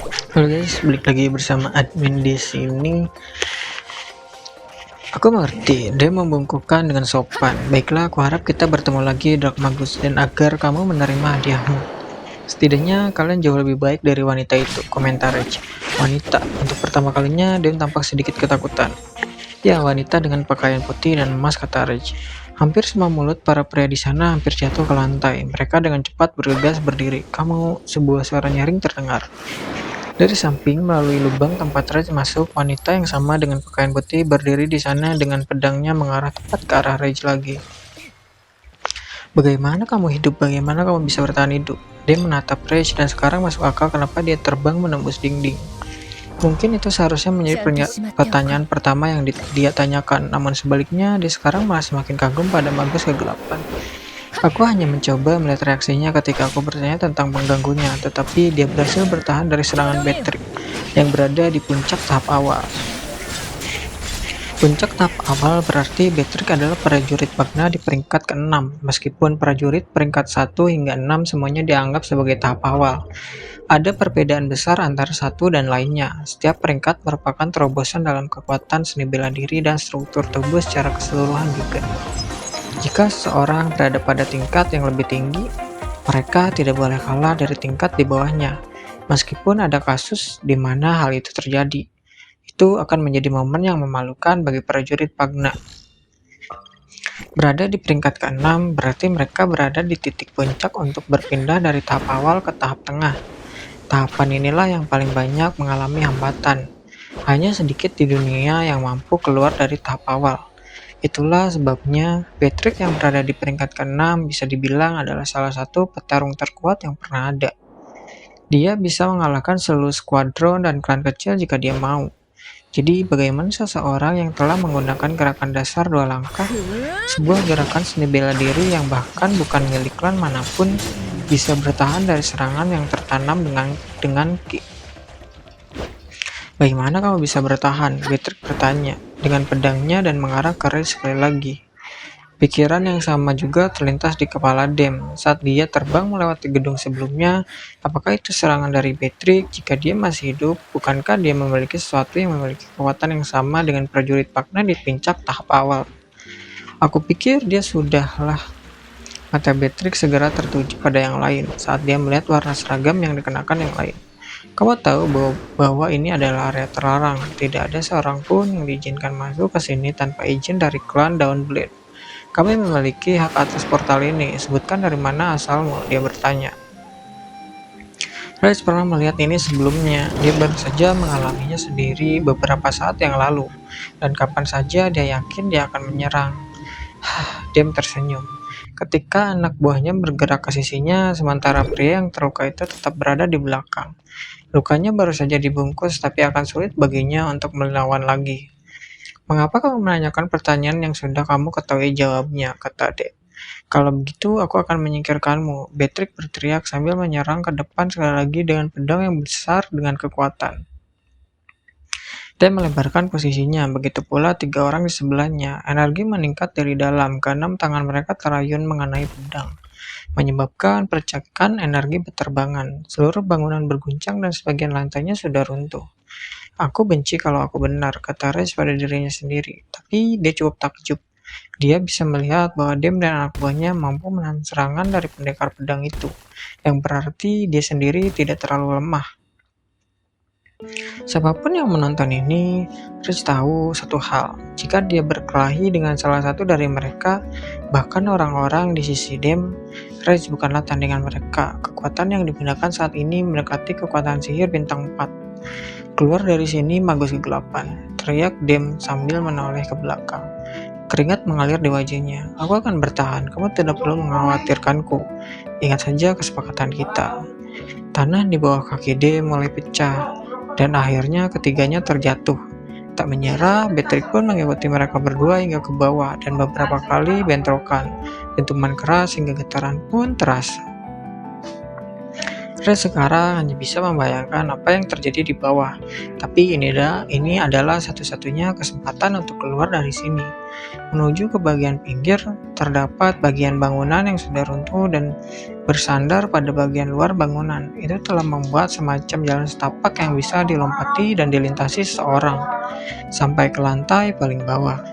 Halo guys, balik lagi bersama admin di sini. Aku mengerti, dia membungkukkan dengan sopan. Baiklah, aku harap kita bertemu lagi, Dark Magus, dan agar kamu menerima hadiahmu. Setidaknya kalian jauh lebih baik dari wanita itu, komentar Rage. Wanita, untuk pertama kalinya dia tampak sedikit ketakutan. Ya, wanita dengan pakaian putih dan emas, kata Rage. Hampir semua mulut para pria di sana hampir jatuh ke lantai. Mereka dengan cepat bergegas berdiri. Kamu, sebuah suara nyaring terdengar. Dari samping, melalui lubang tempat Rage masuk, wanita yang sama dengan pakaian putih berdiri di sana dengan pedangnya mengarah tepat ke arah Rage lagi. Bagaimana kamu hidup? Bagaimana kamu bisa bertahan hidup? Dia menatap Rage dan sekarang masuk akal kenapa dia terbang menembus dinding. Mungkin itu seharusnya menjadi pertanyaan pertama yang dia tanyakan, namun sebaliknya dia sekarang malah semakin kagum pada magus kegelapan. Aku hanya mencoba melihat reaksinya ketika aku bertanya tentang pengganggunya, tetapi dia berhasil bertahan dari serangan Patrick yang berada di puncak tahap awal. Puncak tahap awal berarti Patrick adalah prajurit Magna di peringkat ke-6, meskipun prajurit peringkat 1 hingga 6 semuanya dianggap sebagai tahap awal. Ada perbedaan besar antara satu dan lainnya. Setiap peringkat merupakan terobosan dalam kekuatan seni bela diri dan struktur tubuh secara keseluruhan juga. Jika seseorang berada pada tingkat yang lebih tinggi, mereka tidak boleh kalah dari tingkat di bawahnya. Meskipun ada kasus di mana hal itu terjadi, itu akan menjadi momen yang memalukan bagi prajurit Magna. Berada di peringkat ke-6 berarti mereka berada di titik puncak untuk berpindah dari tahap awal ke tahap tengah. Tahapan inilah yang paling banyak mengalami hambatan. Hanya sedikit di dunia yang mampu keluar dari tahap awal. Itulah sebabnya Patrick yang berada di peringkat ke-6 bisa dibilang adalah salah satu petarung terkuat yang pernah ada. Dia bisa mengalahkan seluruh skuadron dan klan kecil jika dia mau. Jadi bagaimana seseorang yang telah menggunakan gerakan dasar 2 langkah, sebuah gerakan seni bela diri yang bahkan bukan milik klan manapun, bisa bertahan dari serangan yang tertanam dengan ki. Bagaimana kamu bisa bertahan? Patrick bertanya dengan pedangnya dan mengarah ke Rage sekali lagi. Pikiran yang sama juga terlintas di kepala Dem saat dia terbang melewati gedung sebelumnya. Apakah itu serangan dari Patrick? Jika dia masih hidup, bukankah dia memiliki sesuatu yang memiliki kekuatan yang sama dengan prajurit Magna di puncak tahap awal? Aku pikir dia sudahlah. Mata Patrick segera tertuju pada yang lain saat dia melihat warna seragam yang dikenakan yang lain. Kamu tahu bahwa ini adalah area terlarang. Tidak ada seorang pun yang diizinkan masuk ke sini tanpa izin dari klan Dawnblade. Kami memiliki hak atas portal ini. Sebutkan dari mana asalmu, dia bertanya. Rage pernah melihat ini sebelumnya. Dia baru saja mengalaminya sendiri beberapa saat yang lalu. Dan kapan saja dia yakin dia akan menyerang. Dem tersenyum. Ketika anak buahnya bergerak ke sisinya, sementara pria yang terluka itu tetap berada di belakang. Lukanya baru saja dibungkus, tapi akan sulit baginya untuk melawan lagi. Mengapa kamu menanyakan pertanyaan yang sudah kamu ketahui jawabnya, kata Dek. Kalau begitu, aku akan menyingkirkanmu. Patrick berteriak sambil menyerang ke depan sekali lagi dengan pedang yang besar dengan kekuatan. Dia melebarkan posisinya, begitu pula 3 orang di sebelahnya. Energi meningkat dari dalam, keenam tangan mereka terayun mengenai pedang, menyebabkan percikan energi berterbangan. Seluruh bangunan berguncang dan sebagian lantainya sudah runtuh. Aku benci kalau aku benar, kata Rage pada dirinya sendiri. Tapi dia cukup takjub. Dia bisa melihat bahwa Dem dan anak buahnya mampu menahan serangan dari pendekar pedang itu, yang berarti dia sendiri tidak terlalu lemah. Siapapun yang menonton ini, Rage tahu satu hal. Jika dia berkelahi dengan salah satu dari mereka, bahkan orang-orang di sisi Dem, Rage bukanlah tandingan mereka. Kekuatan yang digunakan saat ini mendekati kekuatan sihir bintang 4. Keluar dari sini, magus kegelapan, teriak Dem sambil menoleh ke belakang. Keringat mengalir di wajahnya. Aku akan bertahan, kamu tidak perlu mengkhawatirkanku. Ingat saja kesepakatan kita. Tanah di bawah kaki Dem mulai pecah. Dan akhirnya ketiganya terjatuh. Tak menyerah, Patrick pun mengikuti mereka berdua hingga ke bawah dan beberapa kali bentrokan. Dentuman keras hingga getaran pun terasa. Ray sekarang hanya bisa membayangkan apa yang terjadi di bawah, tapi ini adalah satu-satunya kesempatan untuk keluar dari sini. Menuju ke bagian pinggir, terdapat bagian bangunan yang sudah runtuh dan bersandar pada bagian luar bangunan. Itu telah membuat semacam jalan setapak yang bisa dilompati dan dilintasi seseorang sampai ke lantai paling bawah.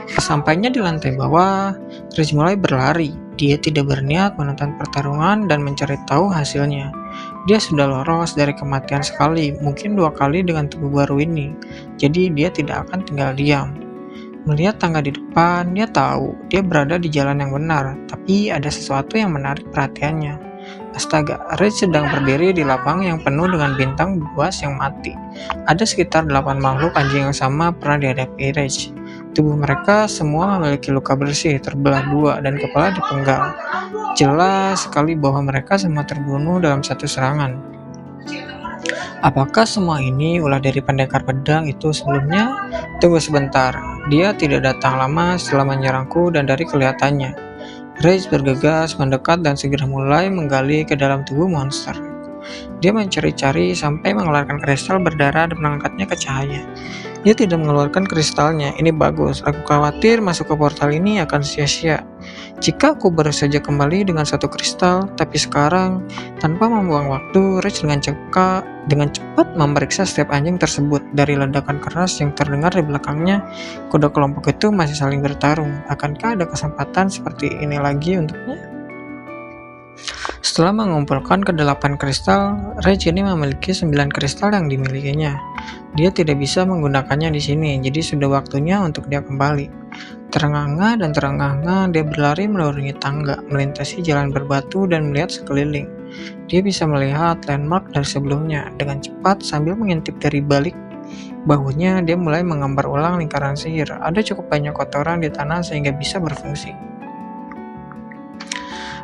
Sesampainya di lantai bawah, Rich mulai berlari. Dia tidak berniat menonton pertarungan dan mencari tahu hasilnya. Dia sudah lolos dari kematian sekali, mungkin 2 kali dengan tubuh baru ini. Jadi dia tidak akan tinggal diam. Melihat tangga di depan, dia tahu dia berada di jalan yang benar, tapi ada sesuatu yang menarik perhatiannya. Astaga, Rich sedang berdiri di lapang yang penuh dengan bintang buas yang mati. Ada sekitar 8 makhluk anjing yang sama pernah dihadapi Rich. Tubuh mereka semua memiliki luka bersih, terbelah 2, dan kepala dipenggal. Jelas sekali bahwa mereka semua terbunuh dalam satu serangan. Apakah semua ini ulah dari pendekar pedang itu sebelumnya? Tunggu sebentar, dia tidak datang lama setelah menyerangku dan dari kelihatannya. Rage bergegas mendekat dan segera mulai menggali ke dalam tubuh monster. Dia mencari-cari sampai mengeluarkan kristal berdarah dan mengangkatnya ke cahaya. Dia tidak mengeluarkan kristalnya, ini bagus. Aku khawatir masuk ke portal ini akan sia-sia. Jika aku baru saja kembali dengan 1 kristal, tapi sekarang, tanpa membuang waktu, Rich dengan cepat memeriksa setiap anjing tersebut. Dari ledakan keras yang terdengar di belakangnya, kuda kelompok itu masih saling bertarung. Akankah ada kesempatan seperti ini lagi untuknya? Setelah mengumpulkan ke-8 kristal, Rage ini memiliki 9 kristal yang dimilikinya. Dia tidak bisa menggunakannya di sini, jadi sudah waktunya untuk dia kembali. Terengah-engah dan terengah-engah, dia berlari menuruni tangga, melintasi jalan berbatu dan melihat sekeliling. Dia bisa melihat landmark dari sebelumnya. Dengan cepat sambil mengintip dari balik bahunya, dia mulai menggambar ulang lingkaran sihir. Ada cukup banyak kotoran di tanah sehingga bisa berfungsi.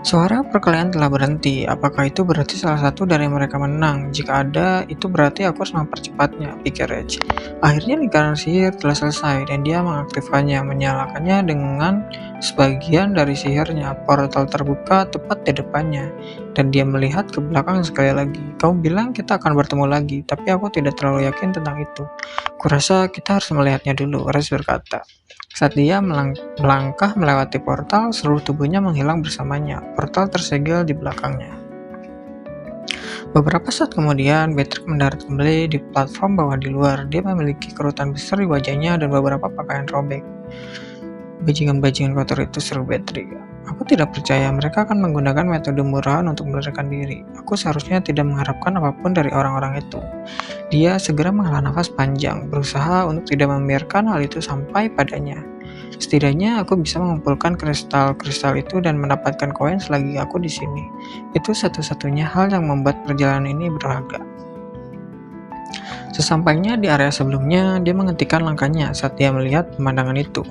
Suara perkelahian telah berhenti. Apakah itu berarti salah satu dari mereka menang? Jika ada, itu berarti aku harus mempercepatnya, pikir Rage. Akhirnya lingkaran sihir telah selesai dan dia mengaktifkannya, menyalakannya dengan sebagian dari sihirnya. Portal terbuka tepat di depannya dan dia melihat ke belakang sekali lagi. Kau bilang kita akan bertemu lagi, tapi aku tidak terlalu yakin tentang itu. Kurasa kita harus melihatnya dulu, Rage berkata. Saat dia melangkah melewati portal, seluruh tubuhnya menghilang bersamanya. Portal tersegel di belakangnya. Beberapa saat kemudian, Patrick mendarat kembali di platform bawah di luar. Dia memiliki kerutan besar di wajahnya dan beberapa pakaian robek. Bajingan-bajingan kotor itu, seru Patrick. Aku tidak percaya mereka akan menggunakan metode murahan untuk melarikan diri. Aku seharusnya tidak mengharapkan apapun dari orang-orang itu. Dia segera menghela nafas panjang, berusaha untuk tidak membiarkan hal itu sampai padanya. Setidaknya aku bisa mengumpulkan kristal-kristal itu dan mendapatkan koin selagi aku di sini. Itu satu-satunya hal yang membuat perjalanan ini berharga. Sesampainya di area sebelumnya, dia menghentikan langkahnya saat dia melihat pemandangan itu.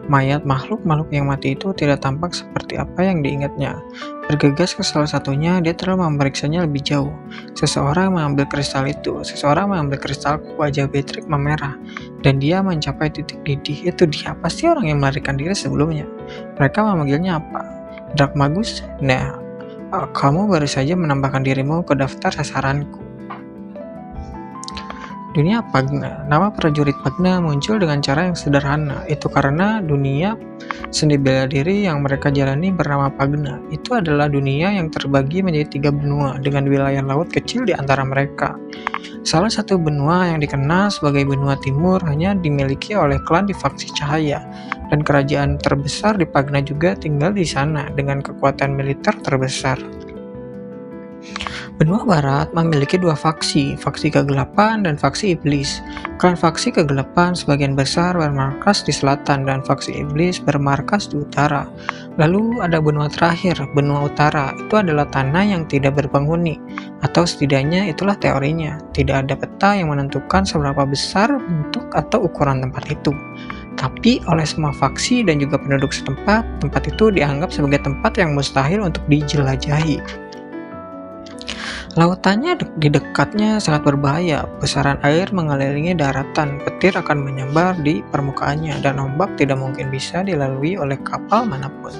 Mayat makhluk-makhluk yang mati itu tidak tampak seperti apa yang diingatnya. Bergegas ke salah satunya, dia telah memeriksanya lebih jauh. Seseorang mengambil kristal itu, seseorang mengambil kristalku. Wajah Patrick memerah, dan dia mencapai titik didih. Itu dia, pasti orang yang melarikan diri sebelumnya. Mereka memanggilnya apa? Dark Magus? Nah, kamu baru saja menambahkan dirimu ke daftar sasaranku. Dunia Pagna. Nama prajurit Pagna muncul dengan cara yang sederhana. Itu karena dunia seni bela diri yang mereka jalani bernama Pagna. Itu adalah dunia yang terbagi menjadi 3 benua dengan wilayah laut kecil di antara mereka. Salah satu benua yang dikenal sebagai benua timur hanya dimiliki oleh klan di faksi cahaya, dan kerajaan terbesar di Pagna juga tinggal di sana dengan kekuatan militer terbesar. Benua Barat memiliki 2 faksi, faksi kegelapan dan faksi iblis. Klan faksi kegelapan sebagian besar bermarkas di selatan dan faksi iblis bermarkas di utara. Lalu ada benua terakhir, benua utara. Itu adalah tanah yang tidak berpenghuni, atau setidaknya itulah teorinya. Tidak ada peta yang menentukan seberapa besar bentuk atau ukuran tempat itu. Tapi oleh semua faksi dan juga penduduk setempat, tempat itu dianggap sebagai tempat yang mustahil untuk dijelajahi. Lautannya di dekatnya sangat berbahaya. Pusaran air mengelilingi daratan, petir akan menyambar di permukaannya, dan ombak tidak mungkin bisa dilalui oleh kapal manapun.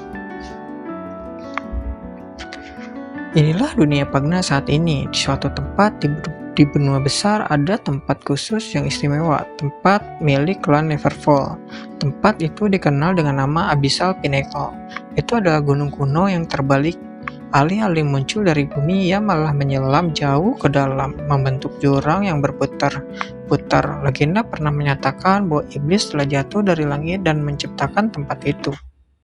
Inilah dunia Pagna saat ini. Di suatu tempat di benua besar ada tempat khusus yang istimewa, tempat milik klan Neverfall. Tempat itu dikenal dengan nama Abyssal Pinnacle. Itu adalah gunung kuno yang terbalik. Alih-alih muncul dari bumi, ia malah menyelam jauh ke dalam, membentuk jurang yang berputar-putar. Legenda pernah menyatakan bahwa iblis telah jatuh dari langit dan menciptakan tempat itu.